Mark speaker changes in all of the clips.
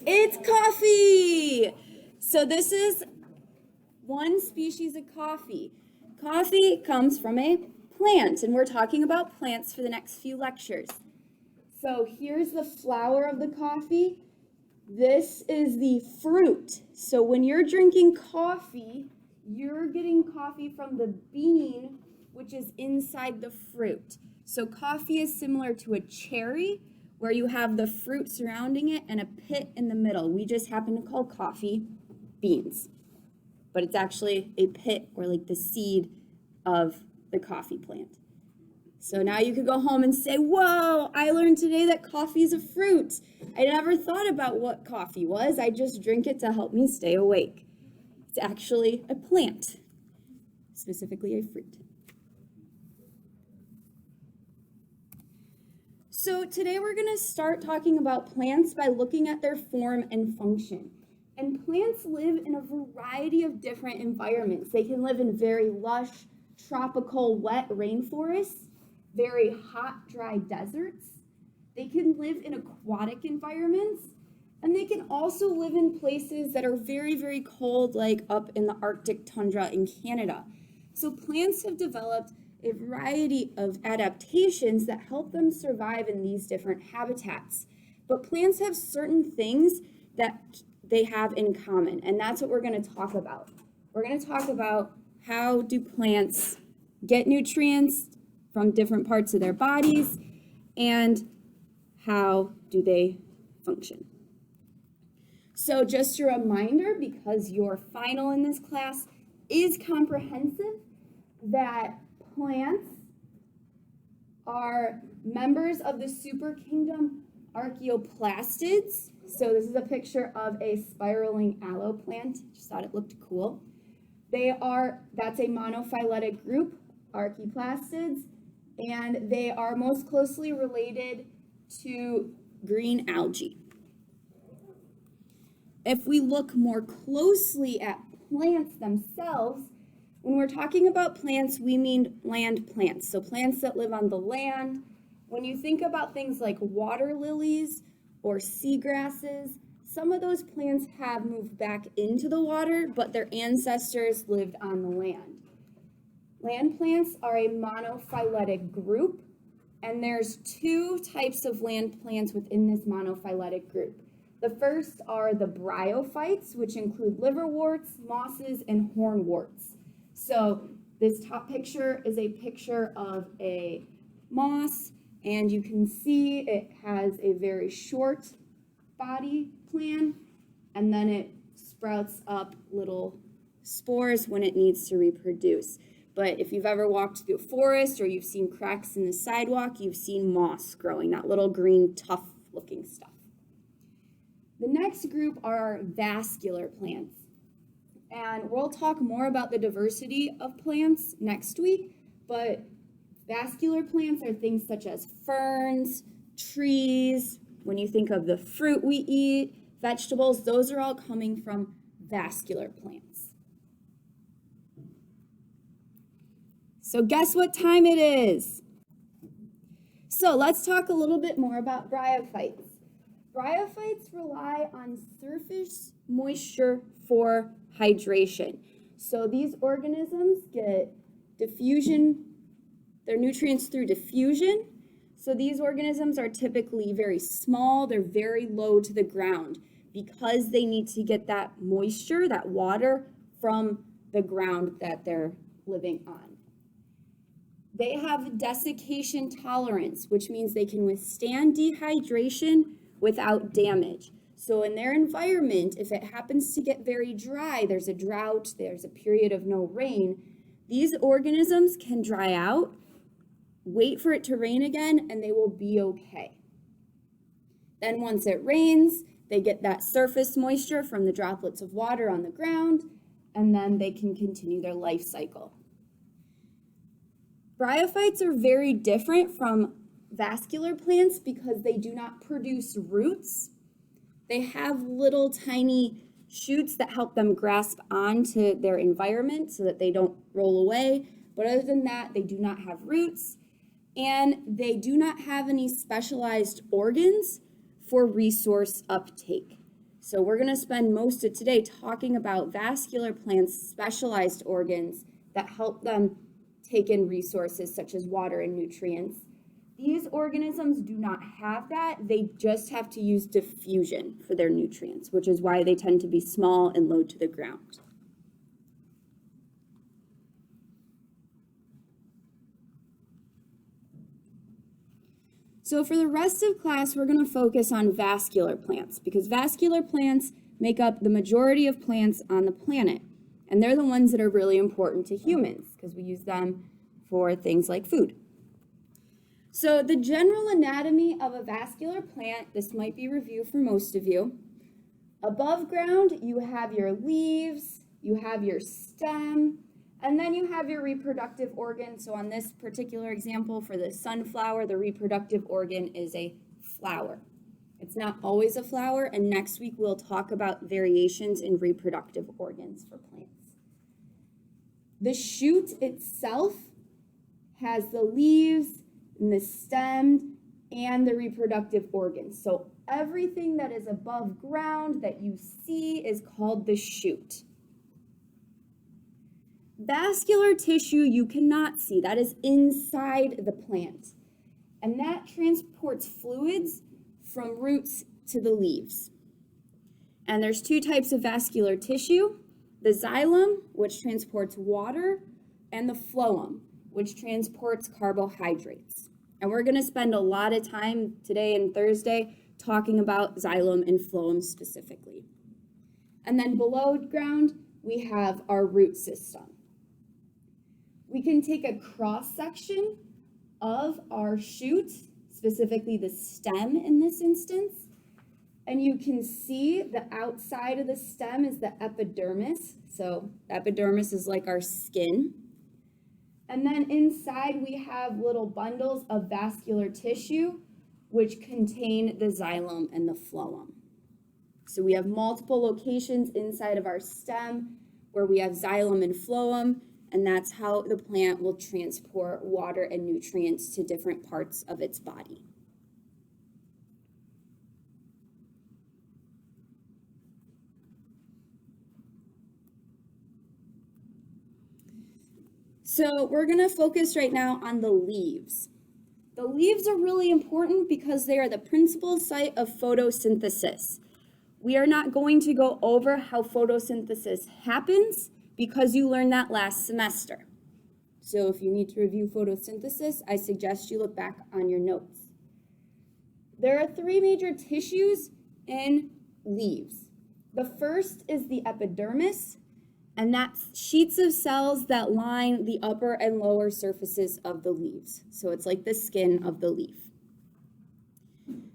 Speaker 1: It's coffee! So this is one species of coffee. Coffee comes from a plant, and we're talking about plants for the next few lectures. So here's the flower of the coffee. This is the fruit. So when you're drinking coffee, you're getting coffee from the bean, which is inside the fruit. So coffee is similar to a cherry, where you have the fruit surrounding it and a pit in the middle. We just happen to call coffee beans, but it's actually a pit or like the seed of the coffee plant. So now you could go home and say, whoa, I learned today that coffee is a fruit. I never thought about what coffee was. I just drink it to help me stay awake. It's actually a plant, specifically a fruit. So today we're going to start talking about plants by looking at their form and function. And plants live in a variety of different environments. They can live in very lush, tropical, wet rainforests, very hot, dry deserts. They can live in aquatic environments, and they can also live in places that are very, very cold, like up in the Arctic tundra in Canada. So plants have developed a variety of adaptations that help them survive in these different habitats. But plants have certain things that they have in common, and that's what we're going to talk about. We're going to talk about how do plants get nutrients from different parts of their bodies, and how do they function. So just a reminder, because your final in this class is comprehensive, that plants are members of the superkingdom Archaeoplastids. So this is a picture of a spiraling aloe plant. Just thought it looked cool. That's a monophyletic group, Archaeoplastids, and they are most closely related to green algae. If we look more closely at plants themselves, when we're talking about plants, we mean land plants, so plants that live on the land. When you think about things like water lilies or seagrasses, some of those plants have moved back into the water, but their ancestors lived on the land. Land plants are a monophyletic group, and there's two types of land plants within this monophyletic group. The first are the bryophytes, which include liverworts, mosses, and hornworts. So this top picture is a picture of a moss, and you can see it has a very short body plan, and then it sprouts up little spores when it needs to reproduce. But if you've ever walked through a forest or you've seen cracks in the sidewalk, you've seen moss growing, that little green, tough-looking stuff. The next group are vascular plants. And we'll talk more about the diversity of plants next week, but vascular plants are things such as ferns, trees. When you think of the fruit we eat, vegetables, those are all coming from vascular plants. So guess what time it is? So let's talk a little bit more about bryophytes. Bryophytes rely on surface moisture for hydration. So these organisms get diffusion, their nutrients through diffusion. So these organisms are typically very small, they're very low to the ground because they need to get that moisture, that water from the ground that they're living on. They have desiccation tolerance, which means they can withstand dehydration without damage. So in their environment, if it happens to get very dry, there's a drought, there's a period of no rain, these organisms can dry out, wait for it to rain again, and they will be okay. Then once it rains, they get that surface moisture from the droplets of water on the ground, and then they can continue their life cycle. Bryophytes are very different from vascular plants because they do not produce roots. They have little tiny shoots that help them grasp onto their environment so that they don't roll away. But other than that, they do not have roots, and they do not have any specialized organs for resource uptake. So we're going to spend most of today talking about vascular plants' specialized organs that help them take in resources such as water and nutrients. These organisms do not have that. They just have to use diffusion for their nutrients, which is why they tend to be small and low to the ground. So for the rest of class, we're going to focus on vascular plants because vascular plants make up the majority of plants on the planet. And they're the ones that are really important to humans because we use them for things like food. So the general anatomy of a vascular plant, this might be review for most of you. Above ground, you have your leaves, you have your stem, and then you have your reproductive organ. So on this particular example for the sunflower, the reproductive organ is a flower. It's not always a flower, and next week we'll talk about variations in reproductive organs for plants. The shoot itself has the leaves, and the stem, and the reproductive organs. So everything that is above ground that you see is called the shoot. Vascular tissue you cannot see, that is inside the plant. And that transports fluids from roots to the leaves. And there's two types of vascular tissue, the xylem, which transports water, and the phloem, which transports carbohydrates. And we're going to spend a lot of time today and Thursday talking about xylem and phloem specifically. And then below ground, we have our root system. We can take a cross section of our shoot, specifically the stem in this instance, and you can see the outside of the stem is the epidermis. So epidermis is like our skin. And then inside we have little bundles of vascular tissue which contain the xylem and the phloem. So we have multiple locations inside of our stem where we have xylem and phloem, and that's how the plant will transport water and nutrients to different parts of its body. So we're going to focus right now on the leaves. The leaves are really important because they are the principal site of photosynthesis. We are not going to go over how photosynthesis happens because you learned that last semester. So if you need to review photosynthesis, I suggest you look back on your notes. There are three major tissues in leaves. The first is the epidermis, and that's sheets of cells that line the upper and lower surfaces of the leaves. So it's like the skin of the leaf.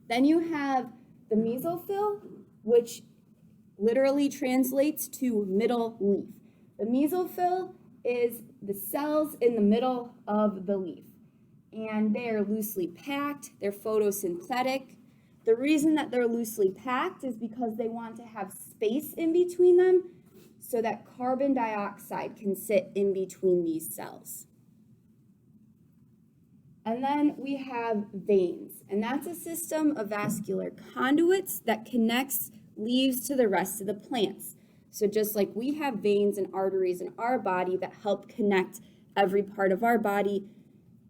Speaker 1: Then you have the mesophyll, which literally translates to middle leaf. The mesophyll is the cells in the middle of the leaf, and they are loosely packed, they're photosynthetic. The reason that they're loosely packed is because they want to have space in between them so that carbon dioxide can sit in between these cells. And then we have veins, and that's a system of vascular conduits that connects leaves to the rest of the plants. So just like we have veins and arteries in our body that help connect every part of our body,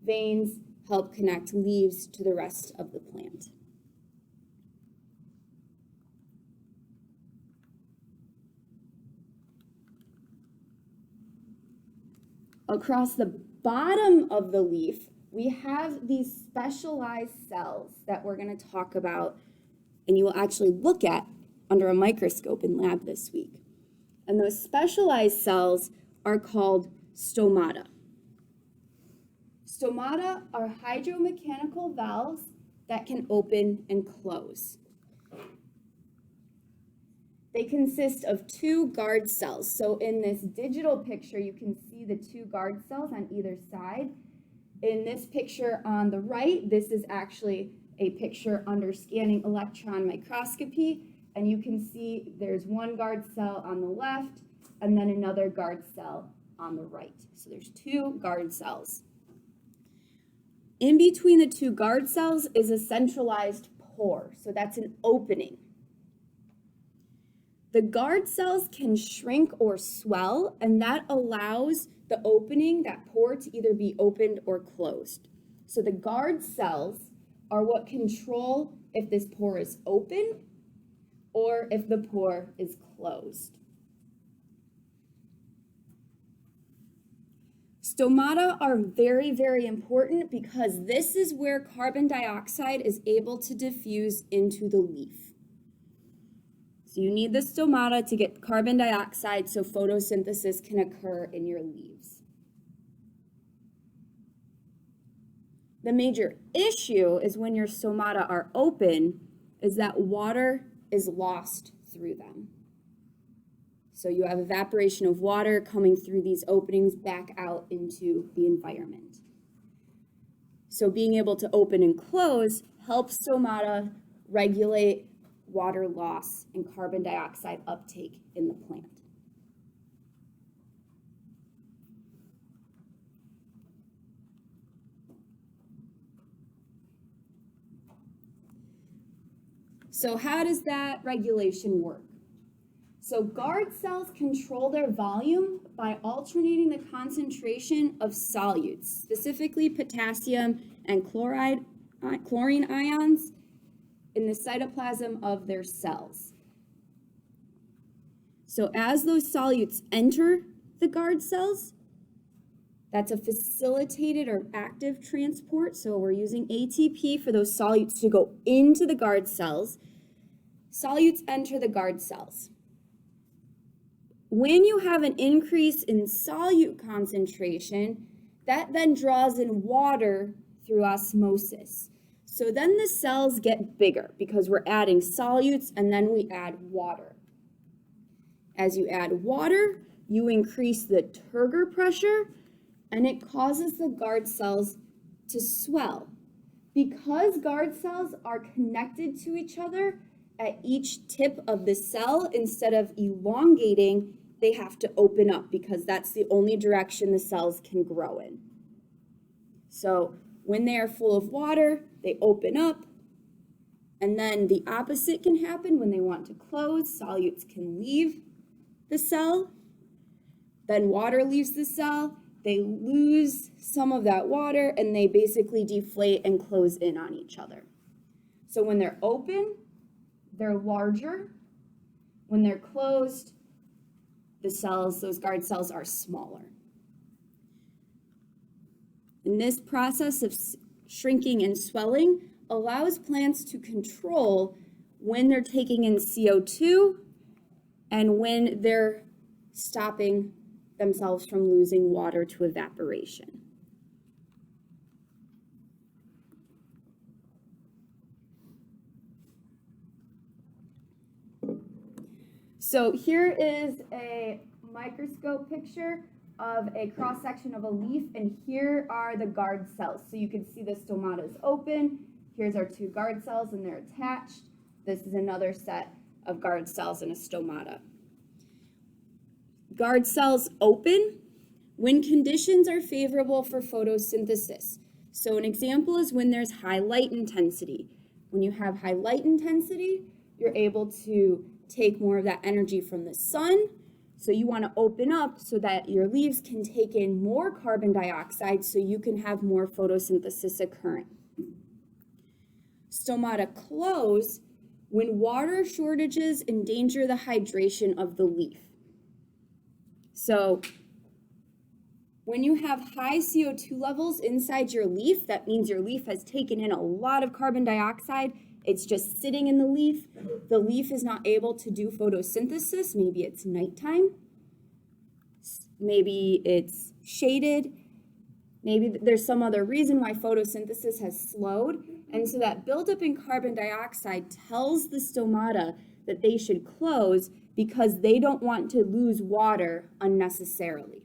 Speaker 1: veins help connect leaves to the rest of the plant. Across the bottom of the leaf, we have these specialized cells that we're going to talk about, and you will actually look at under a microscope in lab this week. And those specialized cells are called stomata. Stomata are hydromechanical valves that can open and close. They consist of two guard cells. So in this digital picture, you can see the two guard cells on either side. In this picture on the right, this is actually a picture under scanning electron microscopy, and you can see there's one guard cell on the left and then another guard cell on the right. So there's two guard cells. In between the two guard cells is a centralized pore, so that's an opening. The guard cells can shrink or swell, and that allows the opening, that pore, to either be opened or closed. So the guard cells are what control if this pore is open or if the pore is closed. Stomata are very, very important because this is where carbon dioxide is able to diffuse into the leaf. So you need the stomata to get carbon dioxide so photosynthesis can occur in your leaves. The major issue is when your stomata are open is that water is lost through them. So you have evaporation of water coming through these openings back out into the environment. So being able to open and close helps stomata regulate water loss and carbon dioxide uptake in the plant. So how does that regulation work? So guard cells control their volume by alternating the concentration of solutes, specifically potassium and chlorine ions, in the cytoplasm of their cells. So as those solutes enter the guard cells, that's a facilitated or active transport. So we're using ATP for those solutes to go into the guard cells. Solutes enter the guard cells. When you have an increase in solute concentration, that then draws in water through osmosis. So then the cells get bigger because we're adding solutes and then we add water. As you add water, you increase the turgor pressure and it causes the guard cells to swell. Because guard cells are connected to each other at each tip of the cell, instead of elongating, they have to open up because that's the only direction the cells can grow in. So when they are full of water, they open up, and then the opposite can happen when they want to close. Solutes can leave the cell, then water leaves the cell, they lose some of that water, and they basically deflate and close in on each other. So when they're open, they're larger. When they're closed, the cells, those guard cells, are smaller. And this process of shrinking and swelling allows plants to control when they're taking in CO2 and when they're stopping themselves from losing water to evaporation. So here is a microscope picture of a cross-section of a leaf, and here are the guard cells. So you can see the stomata is open. Here's our two guard cells, and they're attached. This is another set of guard cells in a stomata. Guard cells open when conditions are favorable for photosynthesis. So an example is when there's high light intensity. When you have high light intensity, you're able to take more of that energy from the sun. So you want to open up so that your leaves can take in more carbon dioxide so you can have more photosynthesis occurring. Stomata close when water shortages endanger the hydration of the leaf. So when you have high CO2 levels inside your leaf, that means your leaf has taken in a lot of carbon dioxide. It's just sitting in the leaf. The leaf is not able to do photosynthesis. Maybe it's nighttime. Maybe it's shaded. Maybe there's some other reason why photosynthesis has slowed. And so that buildup in carbon dioxide tells the stomata that they should close because they don't want to lose water unnecessarily.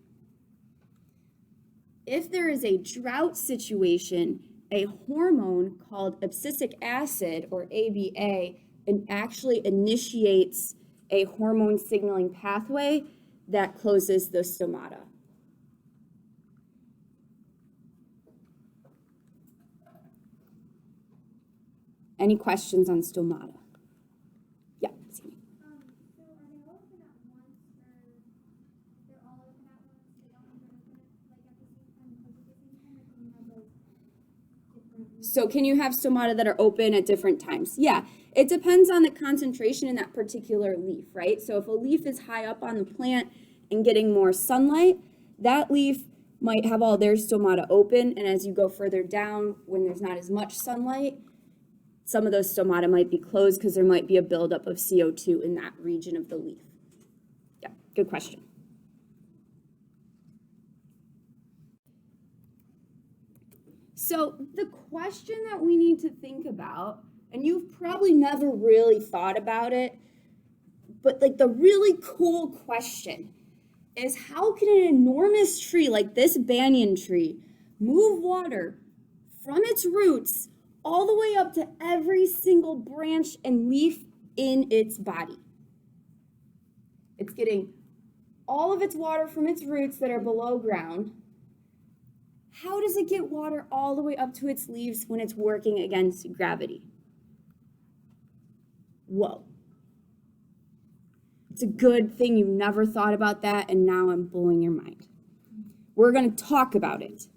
Speaker 1: If there is a drought situation, a hormone called abscisic acid, or ABA, actually initiates a hormone signaling pathway that closes the stomata. Any questions on stomata? Yeah.
Speaker 2: So are they
Speaker 1: So can you have stomata that are open at different times? Yeah, it depends on the concentration in that particular leaf, right? So if a leaf is high up on the plant and getting more sunlight, that leaf might have all their stomata open, and as you go further down, when there's not as much sunlight, some of those stomata might be closed because there might be a buildup of CO2 in that region of the leaf. Yeah, good question. So the question that we need to think about, and you've probably never really thought about it, but like the really cool question is, how can an enormous tree like this banyan tree move water from its roots all the way up to every single branch and leaf in its body? It's getting all of its water from its roots that are below ground. How does it get water all the way up to its leaves when it's working against gravity? Whoa. It's a good thing you never thought about that, and now I'm blowing your mind. We're going to talk about it.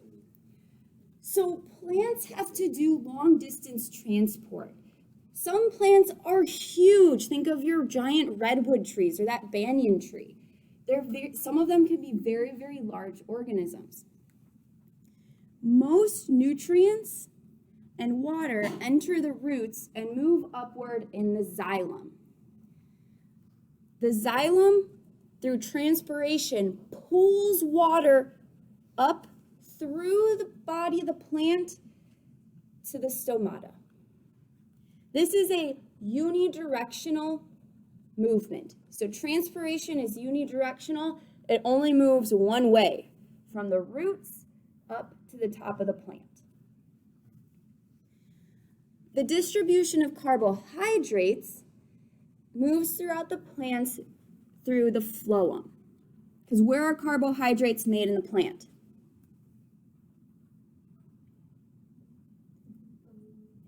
Speaker 1: So plants have to do long distance transport. Some plants are huge. Think of your giant redwood trees or that banyan tree. Some of them can be very, very large organisms. Most nutrients and water enter the roots and move upward in the xylem. The xylem, through transpiration, pulls water up through the body of the plant to the stomata. This is a unidirectional movement. So transpiration is unidirectional. It only moves one way, from the roots up to the top of the plant. The distribution of carbohydrates moves throughout the plants through the phloem. Because where are carbohydrates made in the plant?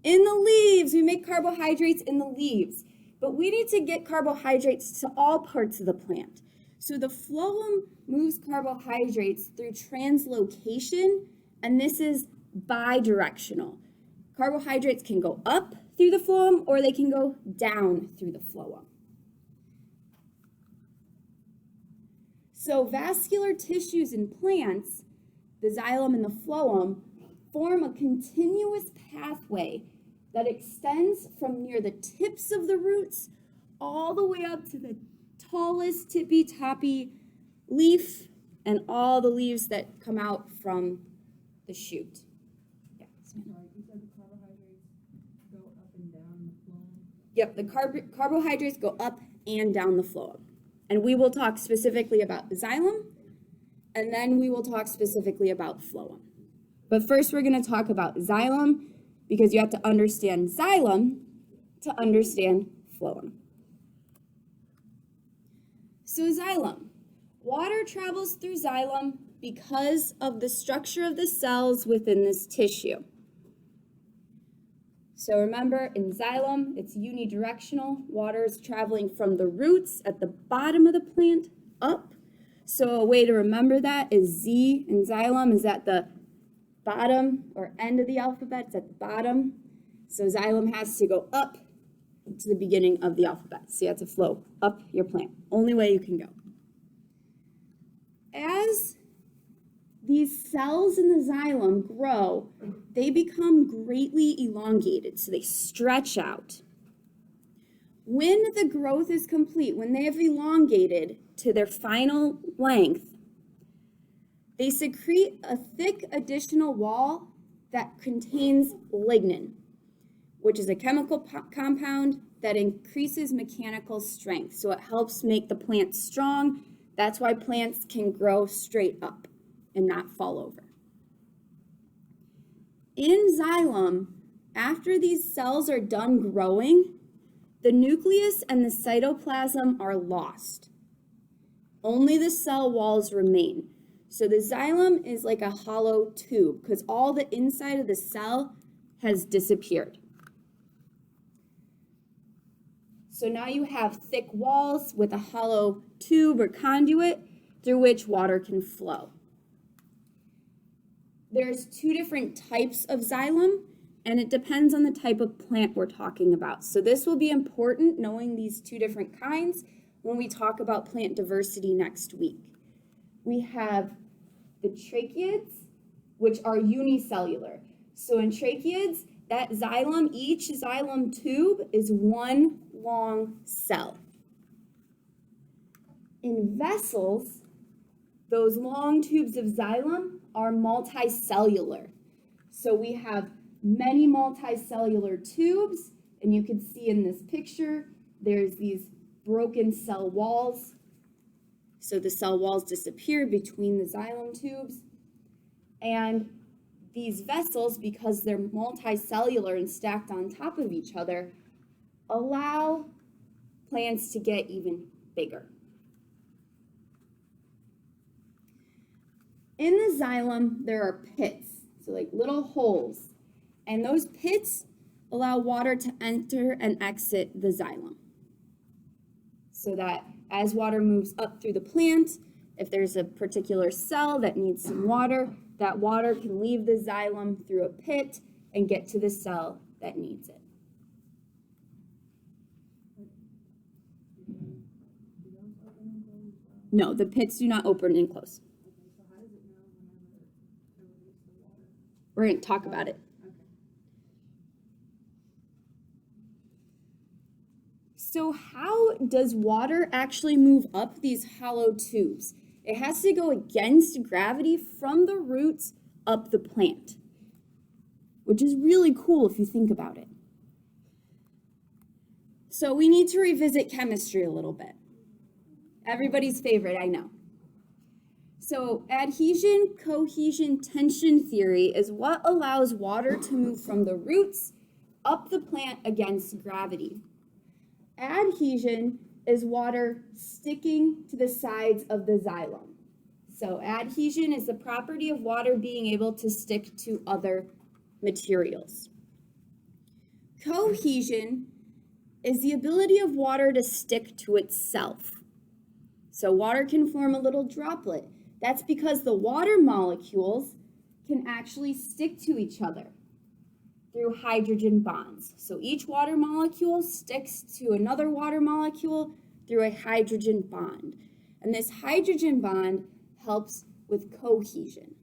Speaker 1: In the leaves. We make carbohydrates in the leaves. But we need to get carbohydrates to all parts of the plant. So the phloem moves carbohydrates through translocation, and this is bidirectional. Carbohydrates can go up through the phloem or they can go down through the phloem. So vascular tissues in plants, the xylem and the phloem, form a continuous pathway that extends from near the tips of the roots all the way up to the tallest tippy-toppy leaf and all the leaves that come out from the shoot. Yeah.
Speaker 2: You said the carbohydrates go up and down the phloem?
Speaker 1: Yep, the carbohydrates go up and down the phloem. And we will talk specifically about xylem, and then we will talk specifically about phloem. But first we're going to talk about xylem, because you have to understand xylem to understand phloem. So xylem. Water travels through xylem because of the structure of the cells within this tissue. So remember, in xylem, it's unidirectional. Water is traveling from the roots at the bottom of the plant up. So a way to remember that is Z in xylem is at the bottom or end of the alphabet. It's at the bottom. So xylem has to go up to the beginning of the alphabet. So you have to flow up your plant. Only way you can go. As these cells in the xylem grow, they become greatly elongated, so they stretch out. When the growth is complete, when they have elongated to their final length, they secrete a thick additional wall that contains lignin, which is a chemical compound that increases mechanical strength. So it helps make the plant strong. That's why plants can grow straight up and not fall over. In xylem, after these cells are done growing, the nucleus and the cytoplasm are lost. Only the cell walls remain. So the xylem is like a hollow tube because all the inside of the cell has disappeared. So now you have thick walls with a hollow tube or conduit through which water can flow. There's two different types of xylem, and it depends on the type of plant we're talking about. So this will be important, knowing these two different kinds, when we talk about plant diversity next week. We have the tracheids, which are unicellular. So in tracheids, that xylem, each xylem tube is one long cell. In vessels, those long tubes of xylem are multicellular. So we have many multicellular tubes, and you can see in this picture, there's these broken cell walls. So the cell walls disappear between the xylem tubes. And these vessels, because they're multicellular and stacked on top of each other, allow plants to get even bigger. In the xylem, there are pits, so like little holes, and those pits allow water to enter and exit the xylem. So that as water moves up through the plant, if there's a particular cell that needs some water, that water can leave the xylem through a pit and get to the cell that needs it. No, the pits do not open and close. We're going to talk about it. So how does water actually move up these hollow tubes? It has to go against gravity from the roots up the plant, which is really cool if you think about it. So we need to revisit chemistry a little bit. Everybody's favorite, I know. So adhesion, cohesion, tension theory is what allows water to move from the roots up the plant against gravity. Adhesion is water sticking to the sides of the xylem. So adhesion is the property of water being able to stick to other materials. Cohesion is the ability of water to stick to itself. So water can form a little droplet. That's because the water molecules can actually stick to each other through hydrogen bonds. So each water molecule sticks to another water molecule through a hydrogen bond. And this hydrogen bond helps with cohesion.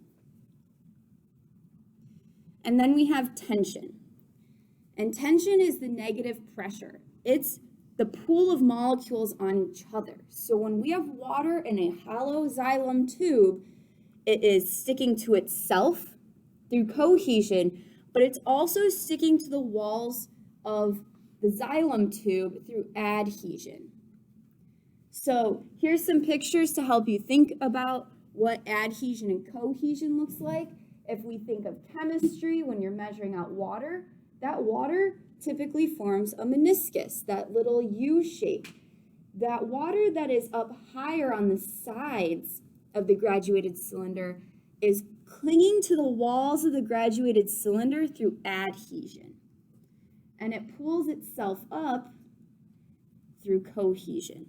Speaker 1: And then we have tension. And tension is the negative pressure. It's the pool of molecules on each other. So when we have water in a hollow xylem tube, it is sticking to itself through cohesion, but it's also sticking to the walls of the xylem tube through adhesion. So here's some pictures to help you think about what adhesion and cohesion looks like. If we think of chemistry, when you're measuring out water, that water typically forms a meniscus, that little U shape. That water that is up higher on the sides of the graduated cylinder is clinging to the walls of the graduated cylinder through adhesion. And it pulls itself up through cohesion.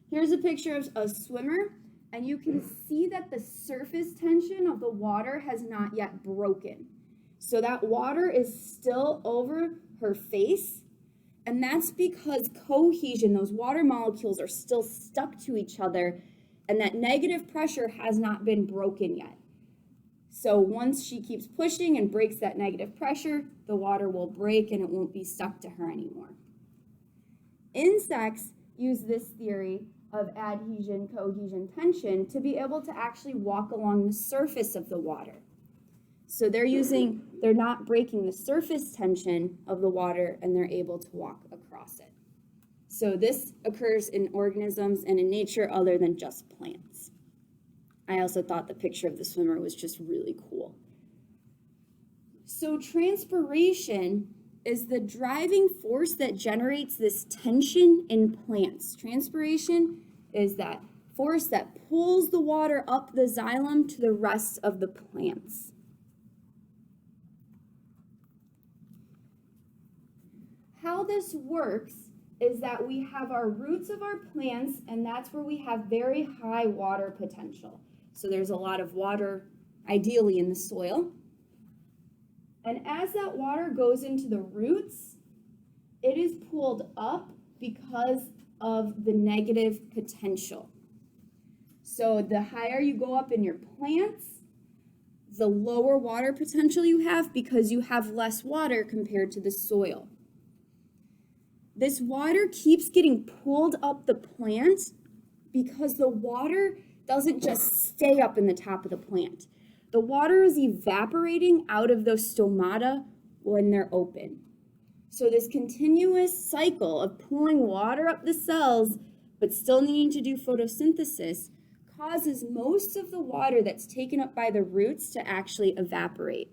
Speaker 1: Here's a picture of a swimmer, and you can see that the surface tension of the water has not yet broken. So that water is still over her face, and that's because cohesion, those water molecules are still stuck to each other, and that negative pressure has not been broken yet. So once she keeps pushing and breaks that negative pressure, the water will break and it won't be stuck to her anymore. Insects use this theory of adhesion, cohesion, tension to be able to actually walk along the surface of the water. So they're not breaking the surface tension of the water, and they're able to walk across it. So this occurs in organisms and in nature other than just plants. I also thought the picture of the swimmer was just really cool. So transpiration is the driving force that generates this tension in plants. Transpiration is that force that pulls the water up the xylem to the rest of the plants. How this works is that we have our roots of our plants, and that's where we have very high water potential. So there's a lot of water, ideally, in the soil. And as that water goes into the roots, it is pulled up because of the negative potential. So the higher you go up in your plants, the lower water potential you have because you have less water compared to the soil. This water keeps getting pulled up the plant because the water doesn't just stay up in the top of the plant. The water is evaporating out of those stomata when they're open. So this continuous cycle of pulling water up the cells, but still needing to do photosynthesis, causes most of the water that's taken up by the roots to actually evaporate.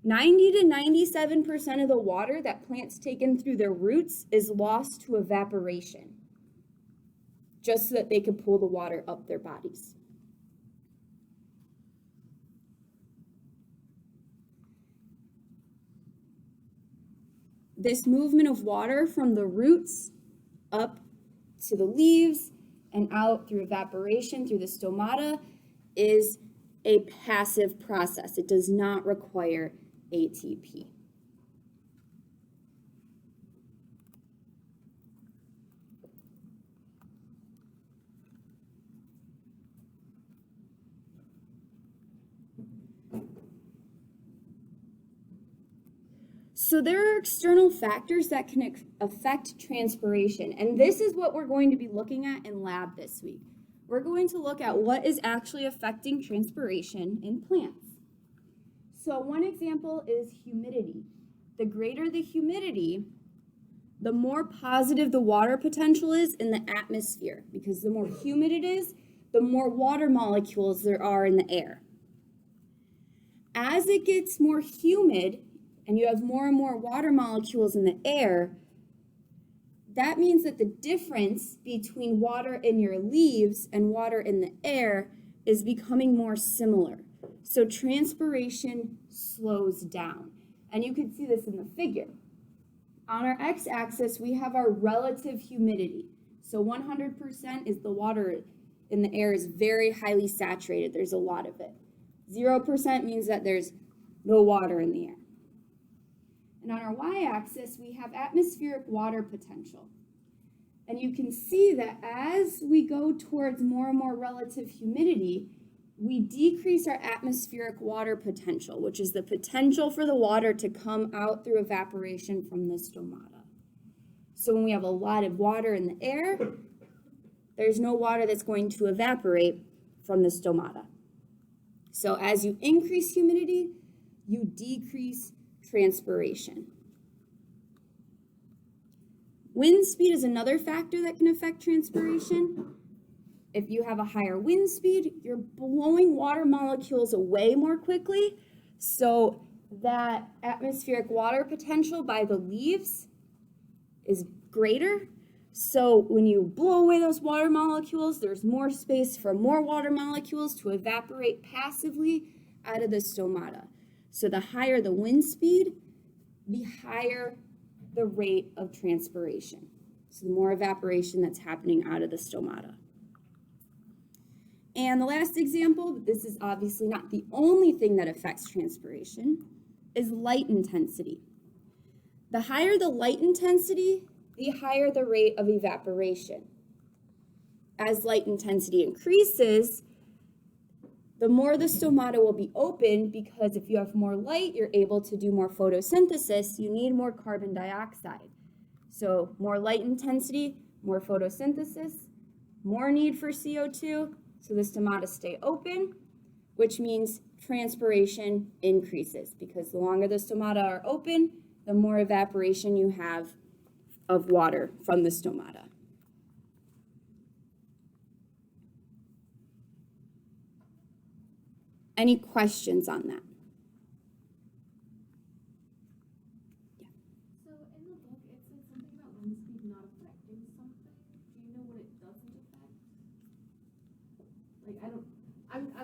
Speaker 1: 90 to 97% of the water that plants take in through their roots is lost to evaporation, just so that they can pull the water up their bodies. This movement of water from the roots up to the leaves and out through evaporation through the stomata is a passive process. It does not require ATP. So there are external factors that can affect transpiration, and this is what we're going to be looking at in lab this week. We're going to look at what is actually affecting transpiration in plants. So one example is humidity. The greater the humidity, the more positive the water potential is in the atmosphere, because the more humid it is, the more water molecules there are in the air. As it gets more humid, and you have more and more water molecules in the air, that means that the difference between water in your leaves and water in the air is becoming more similar. So transpiration slows down. And you can see this in the figure. On our x-axis, we have our relative humidity. So 100% is the water in the air is very highly saturated. There's a lot of it. 0% means that there's no water in the air. And on our y-axis, we have atmospheric water potential. And you can see that as we go towards more and more relative humidity, we decrease our atmospheric water potential, which is the potential for the water to come out through evaporation from the stomata. So when we have a lot of water in the air, there's no water that's going to evaporate from the stomata. So as you increase humidity, you decrease transpiration. Wind speed is another factor that can affect transpiration. If you have a higher wind speed, you're blowing water molecules away more quickly, so that atmospheric water potential by the leaves is greater. So when you blow away those water molecules, there's more space for more water molecules to evaporate passively out of the stomata. So the higher the wind speed, the higher the rate of transpiration. So the more evaporation that's happening out of the stomata. And the last example, but this is obviously not the only thing that affects transpiration, is light intensity. The higher the light intensity, the higher the rate of evaporation. As light intensity increases, the more the stomata will be open, because if you have more light, you're able to do more photosynthesis. You need more carbon dioxide. So more light intensity, more photosynthesis, more need for CO2, so the stomata stay open, which means transpiration increases, because the longer the stomata are open, the more evaporation you have of water from the stomata. Any questions on that?
Speaker 2: So in the book, it said something about wind speed not affecting something. Do you know what it doesn't affect? Like, I'm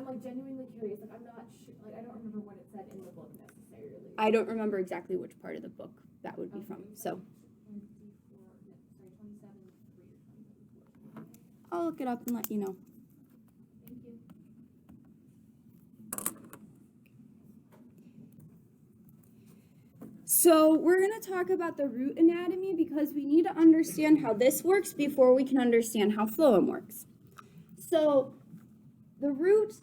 Speaker 2: like genuinely curious. Like, I'm not sure. Like, I don't remember what it said in the book necessarily.
Speaker 1: I don't remember exactly which part of the book that would be from. So
Speaker 2: 27, 3 or 27.
Speaker 1: I'll look it up and let you know.
Speaker 2: Thank you.
Speaker 1: So we're going to talk about the root anatomy because we need to understand how this works before we can understand how phloem works. So the root,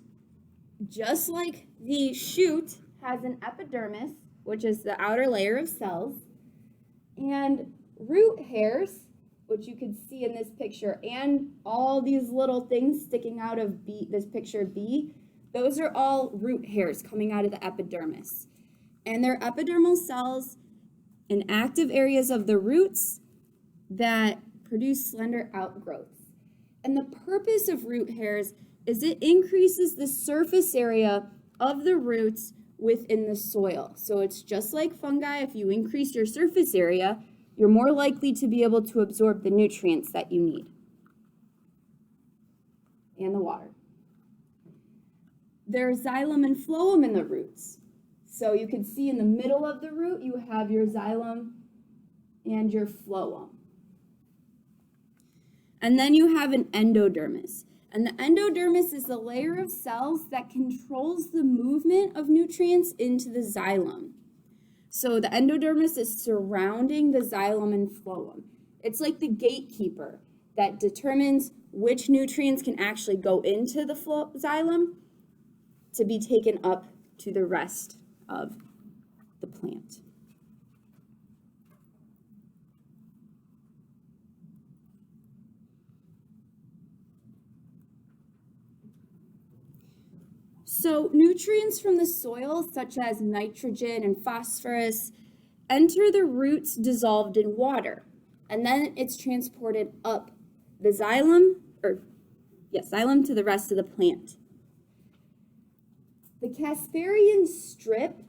Speaker 1: just like the shoot, has an epidermis, which is the outer layer of cells, and root hairs, which you can see in this picture, and all these little things sticking out of this picture B, those are all root hairs coming out of the epidermis. And they're epidermal cells in active areas of the roots that produce slender outgrowths. And the purpose of root hairs is it increases the surface area of the roots within the soil. So it's just like fungi. If you increase your surface area, you're more likely to be able to absorb the nutrients that you need and the water. There's xylem and phloem in the roots. So you can see in the middle of the root, you have your xylem and your phloem. And then you have an endodermis. And the endodermis is the layer of cells that controls the movement of nutrients into the xylem. So the endodermis is surrounding the xylem and phloem. It's like the gatekeeper that determines which nutrients can actually go into the xylem to be taken up to the rest of the plant. So nutrients from the soil, such as nitrogen and phosphorus, enter the roots dissolved in water, and then it's transported up the xylem to the rest of the plant. The Casparian strip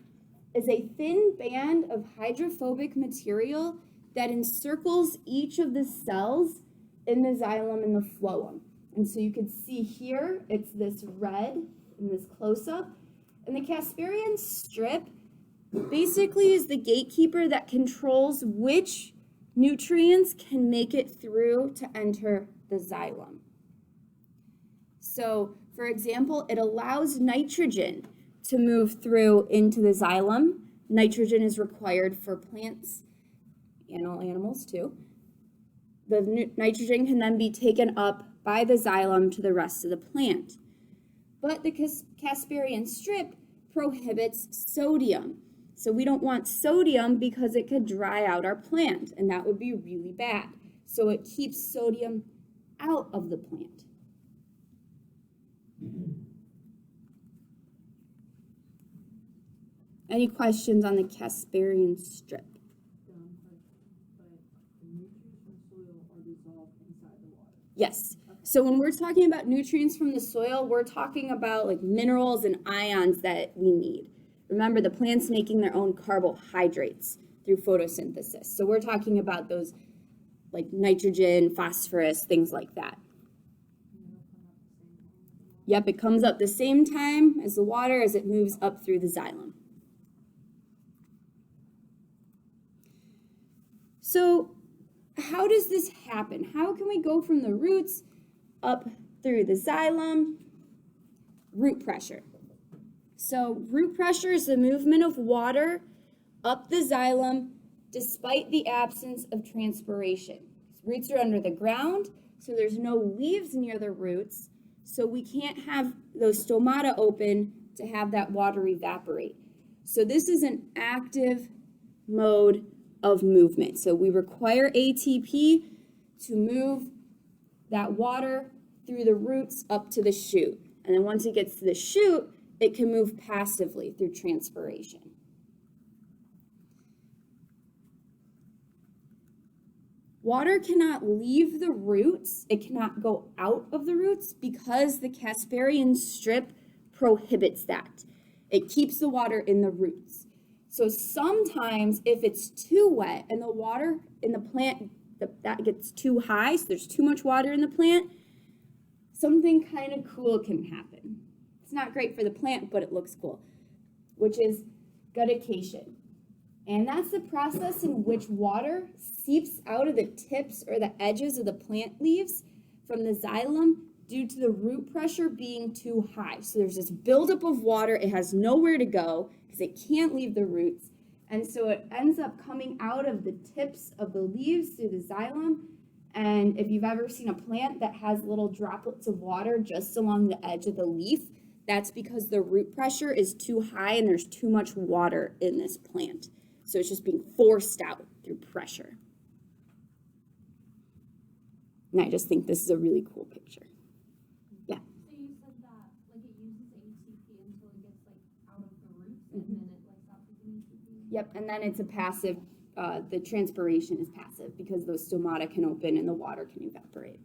Speaker 1: is a thin band of hydrophobic material that encircles each of the cells in the xylem and the phloem. And so you can see here, it's this red in this close-up. And the Casparian strip basically is the gatekeeper that controls which nutrients can make it through to enter the xylem. So, for example, it allows nitrogen to move through into the xylem. Nitrogen is required for plants and all animals too. The nitrogen can then be taken up by the xylem to the rest of the plant. But the Casparian strip prohibits sodium. So we don't want sodium because it could dry out our plant, and that would be really bad. So it keeps sodium out of the plant. Any questions on the Casparian strip?
Speaker 3: But the nutrients from soil are dissolved inside the water.
Speaker 1: Yes. So when we're talking about nutrients from the soil, we're talking about like minerals and ions that we need. Remember, the plant's making their own carbohydrates through photosynthesis. So we're talking about those like nitrogen, phosphorus, things like that. Yep, it comes up the same time as the water as it moves up through the xylem. So how does this happen? How can we go from the roots up through the xylem? Root pressure. So root pressure is the movement of water up the xylem despite the absence of transpiration. Roots are under the ground, so there's no leaves near the roots, so we can't have those stomata open to have that water evaporate. So this is an active mode of movement. So we require ATP to move that water through the roots up to the shoot. And then once it gets to the shoot, it can move passively through transpiration. Water cannot leave the roots. It cannot go out of the roots because the Casparian strip prohibits that. It keeps the water in the roots. So sometimes if it's too wet and the water in the plant, that gets too high, so there's too much water in the plant, something kind of cool can happen. It's not great for the plant, but it looks cool, which is guttication. And that's the process in which water seeps out of the tips or the edges of the plant leaves from the xylem due to the root pressure being too high. So there's this buildup of water. It has nowhere to go because it can't leave the roots. And so it ends up coming out of the tips of the leaves through the xylem. And if you've ever seen a plant that has little droplets of water just along the edge of the leaf, that's because the root pressure is too high and there's too much water in this plant. So it's just being forced out through pressure. And I just think this is a really cool picture. Yeah.
Speaker 2: So you said that like it uses ATP until it gets like out of the roots and then it like stops using ATP?
Speaker 1: Yep, and then it's a passive, the transpiration is passive because those stomata can open and the water can evaporate.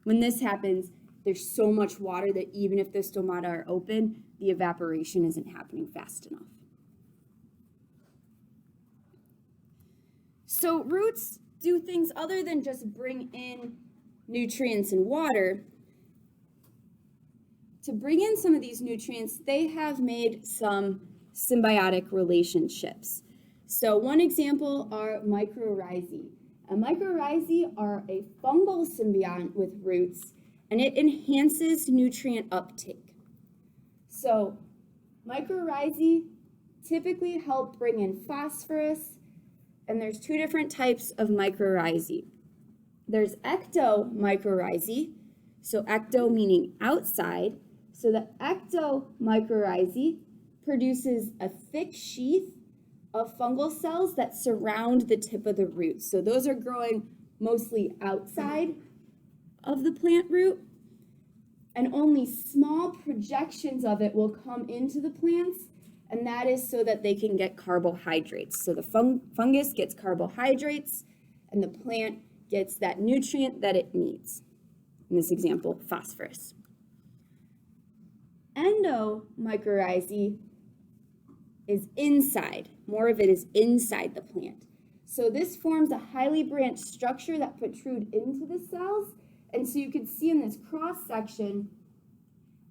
Speaker 1: When this happens, there's so much water that even if the stomata are open, the evaporation isn't happening fast enough. So roots do things other than just bring in nutrients and water. To bring in some of these nutrients, they have made some symbiotic relationships. So one example are mycorrhizae. Mycorrhizae are a fungal symbiont with roots, and it enhances nutrient uptake. So mycorrhizae typically help bring in phosphorus, and there's two different types of mycorrhizae. There's ectomycorrhizae, so ecto meaning outside. So the ectomycorrhizae produces a thick sheath of fungal cells that surround the tip of the root. So those are growing mostly outside of the plant root, and only small projections of it will come into the plants, and that is so that they can get carbohydrates. So the fungus gets carbohydrates, and the plant gets that nutrient that it needs. In this example, phosphorus. Endomycorrhizae is inside. More of it is inside the plant. So this forms a highly branched structure that protrude into the cells. And so you can see in this cross section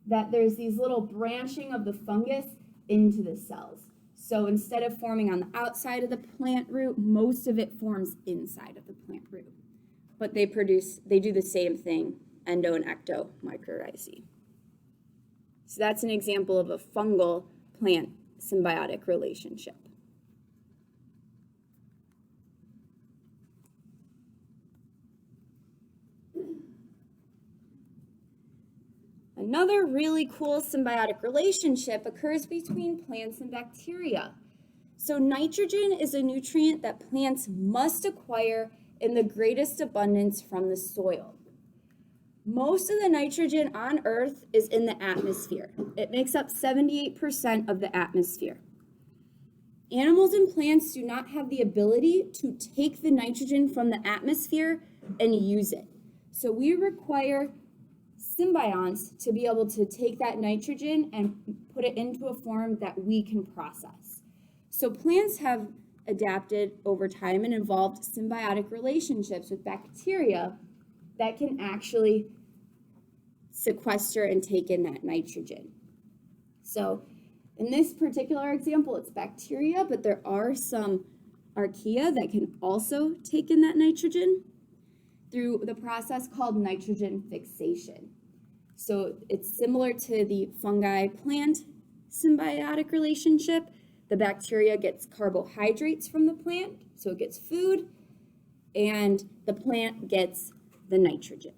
Speaker 1: that there's these little branching of the fungus into the cells. So instead of forming on the outside of the plant root, most of it forms inside of the plant root. But they do the same thing, endo and ectomycorrhizae. So that's an example of a fungal plant symbiotic relationship. Another really cool symbiotic relationship occurs between plants and bacteria. So nitrogen is a nutrient that plants must acquire in the greatest abundance from the soil. Most of the nitrogen on Earth is in the atmosphere. It makes up 78% of the atmosphere. Animals and plants do not have the ability to take the nitrogen from the atmosphere and use it. So we require symbionts to be able to take that nitrogen and put it into a form that we can process. So plants have adapted over time and evolved symbiotic relationships with bacteria that can actually sequester and take in that nitrogen. So in this particular example, it's bacteria, but there are some archaea that can also take in that nitrogen through the process called nitrogen fixation. So it's similar to the fungi-plant symbiotic relationship. The bacteria gets carbohydrates from the plant, so it gets food, and the plant gets the nitrogen.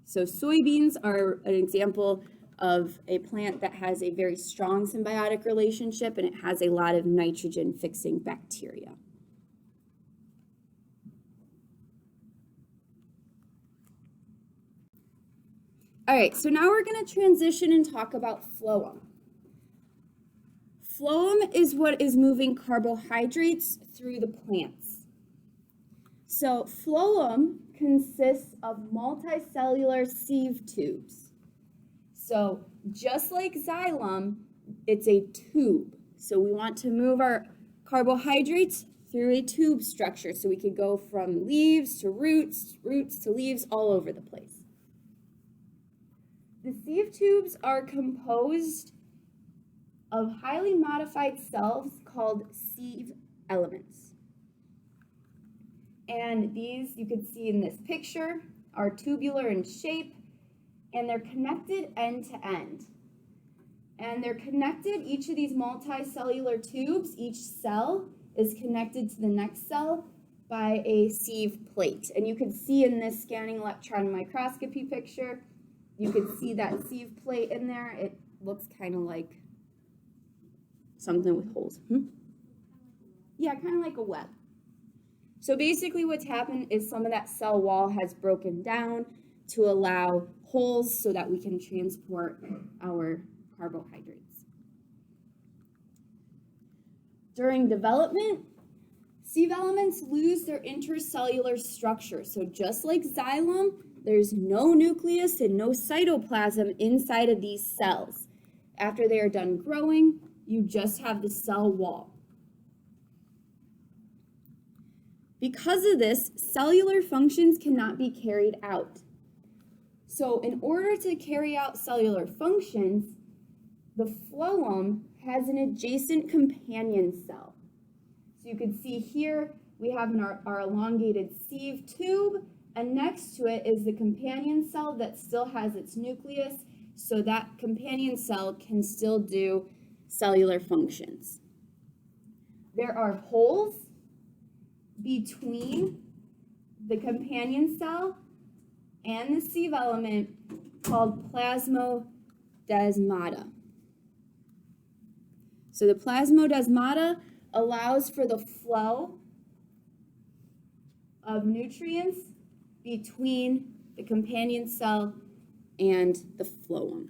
Speaker 1: So soybeans are an example of a plant that has a very strong symbiotic relationship, and it has a lot of nitrogen-fixing bacteria. All right, so now we're going to transition and talk about phloem. Phloem is what is moving carbohydrates through the plants. So phloem consists of multicellular sieve tubes. So just like xylem, it's a tube. So we want to move our carbohydrates through a tube structure so we could go from leaves to roots, roots to leaves, all over the place. The sieve tubes are composed of highly modified cells called sieve elements. And these, you can see in this picture, are tubular in shape, and they're connected end to end. And they're connected, each of these multicellular tubes, each cell is connected to the next cell by a sieve plate. And you can see in this scanning electron microscopy picture, you can see that sieve plate in there. It looks kind of like something with holes. Yeah, kind of like a web. So basically what's happened is some of that cell wall has broken down to allow holes so that we can transport our carbohydrates. During development, sieve elements lose their intercellular structure. So just like xylem, there's no nucleus and no cytoplasm inside of these cells. After they are done growing, you just have the cell wall. Because of this, cellular functions cannot be carried out. So in order to carry out cellular functions, the phloem has an adjacent companion cell. So you can see here we have our elongated sieve tube, and next to it is the companion cell that still has its nucleus, so that companion cell can still do cellular functions. There are holes between the companion cell and the sieve element called plasmodesmata. So the plasmodesmata allows for the flow of nutrients between the companion cell and the phloem.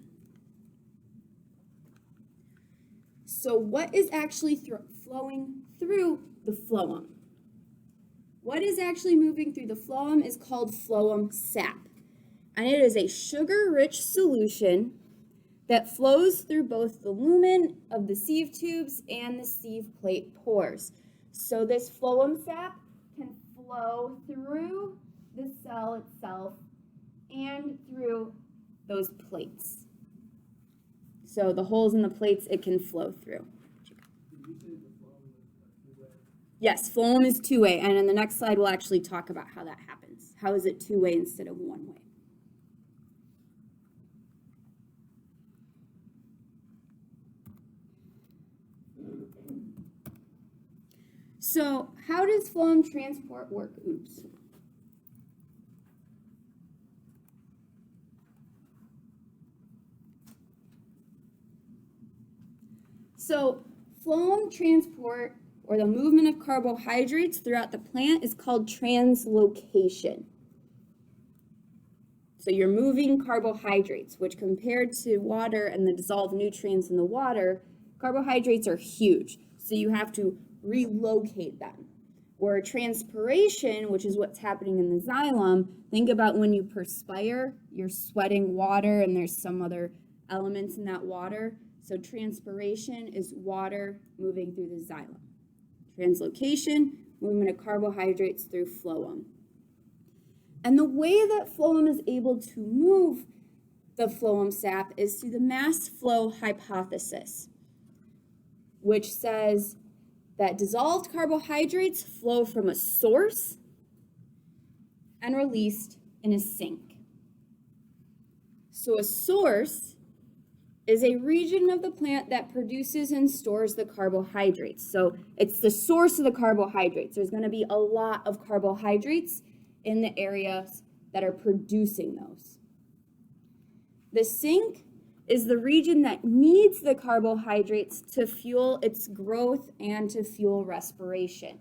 Speaker 1: So what is actually flowing through the phloem? What is actually moving through the phloem is called phloem sap. And it is a sugar-rich solution that flows through both the lumen of the sieve tubes and the sieve plate pores. So this phloem sap can flow through the cell itself and through those plates. So the holes in the plates, it can flow through. Yes, phloem is two-way, and in the next slide we'll actually talk about how that happens. How is it two-way instead of one-way? So how does phloem transport work? Oops. So phloem transport, or the movement of carbohydrates throughout the plant, is called translocation. So you're moving carbohydrates, which compared to water and the dissolved nutrients in the water, carbohydrates are huge. So you have to relocate them. Or transpiration, which is what's happening in the xylem, think about when you perspire, you're sweating water and there's some other elements in that water. So transpiration is water moving through the xylem. Translocation, movement of carbohydrates through phloem. And the way that phloem is able to move the phloem sap is through the mass flow hypothesis, which says that dissolved carbohydrates flow from a source and released in a sink. So a source is a region of the plant that produces and stores the carbohydrates. So it's the source of the carbohydrates. There's going to be a lot of carbohydrates in the areas that are producing those. The sink is the region that needs the carbohydrates to fuel its growth and to fuel respiration.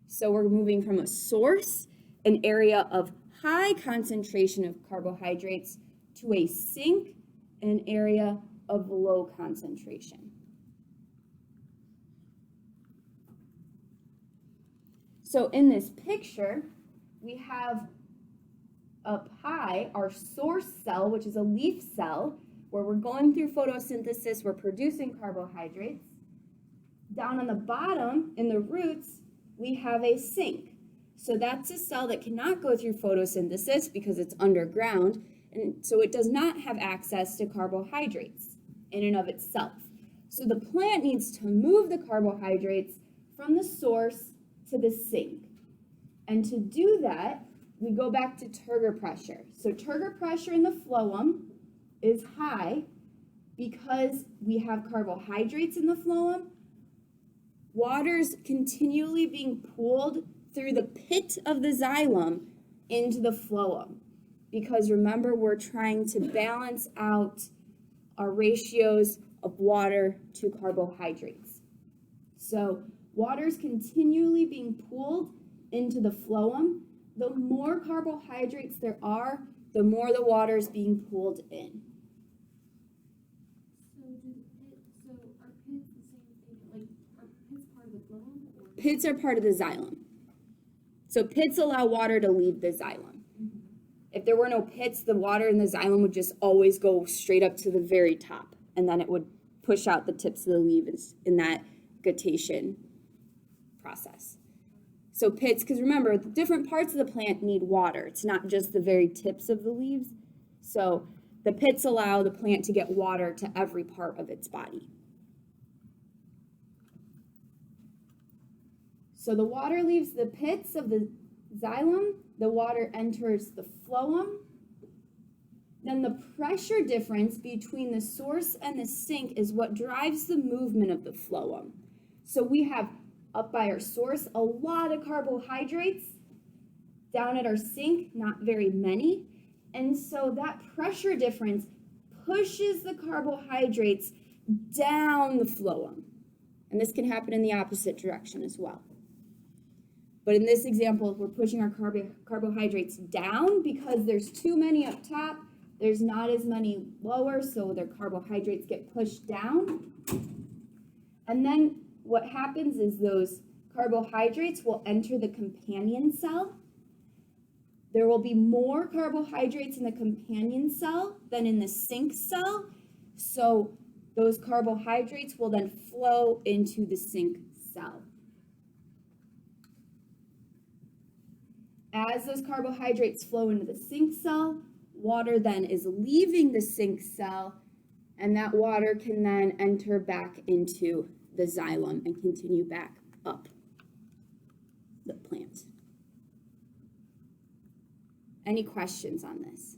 Speaker 1: So we're moving from a source, an area of high concentration of carbohydrates, to a sink, an area of low concentration. So in this picture, we have up high our source cell, which is a leaf cell, where we're going through photosynthesis, we're producing carbohydrates. Down on the bottom, in the roots, we have a sink. So that's a cell that cannot go through photosynthesis because it's underground, and so it does not have access to carbohydrates in and of itself. So the plant needs to move the carbohydrates from the source to the sink. And to do that, we go back to turgor pressure. So turgor pressure in the phloem is high, because we have carbohydrates in the phloem, water's continually being pulled through the pit of the xylem into the phloem. Because remember, we're trying to balance out our ratios of water to carbohydrates. So water's continually being pulled into the phloem. The more carbohydrates there are, the more the water is being pulled in.
Speaker 2: So are pits the same thing? Like, are pits part of the phloem or?
Speaker 1: Pits are part of the xylem. So pits allow water to leave the xylem. If there were no pits, the water in the xylem would just always go straight up to the very top, and then it would push out the tips of the leaves in that guttation process. So pits, because remember, the different parts of the plant need water. It's not just the very tips of the leaves. So the pits allow the plant to get water to every part of its body. So the water leaves the pits of the xylem, the water enters the phloem. Then the pressure difference between the source and the sink is what drives the movement of the phloem. So we have up by our source a lot of carbohydrates. Down at our sink, not very many. And so that pressure difference pushes the carbohydrates down the phloem. And this can happen in the opposite direction as well. But in this example, we're pushing our carbohydrates down because there's too many up top. There's not as many lower, so their carbohydrates get pushed down. And then what happens is those carbohydrates will enter the companion cell. There will be more carbohydrates in the companion cell than in the sink cell. So those carbohydrates will then flow into the sink cell. As those carbohydrates flow into the sink cell, water then is leaving the sink cell, and that water can then enter back into the xylem and continue back up the plant. Any questions on this?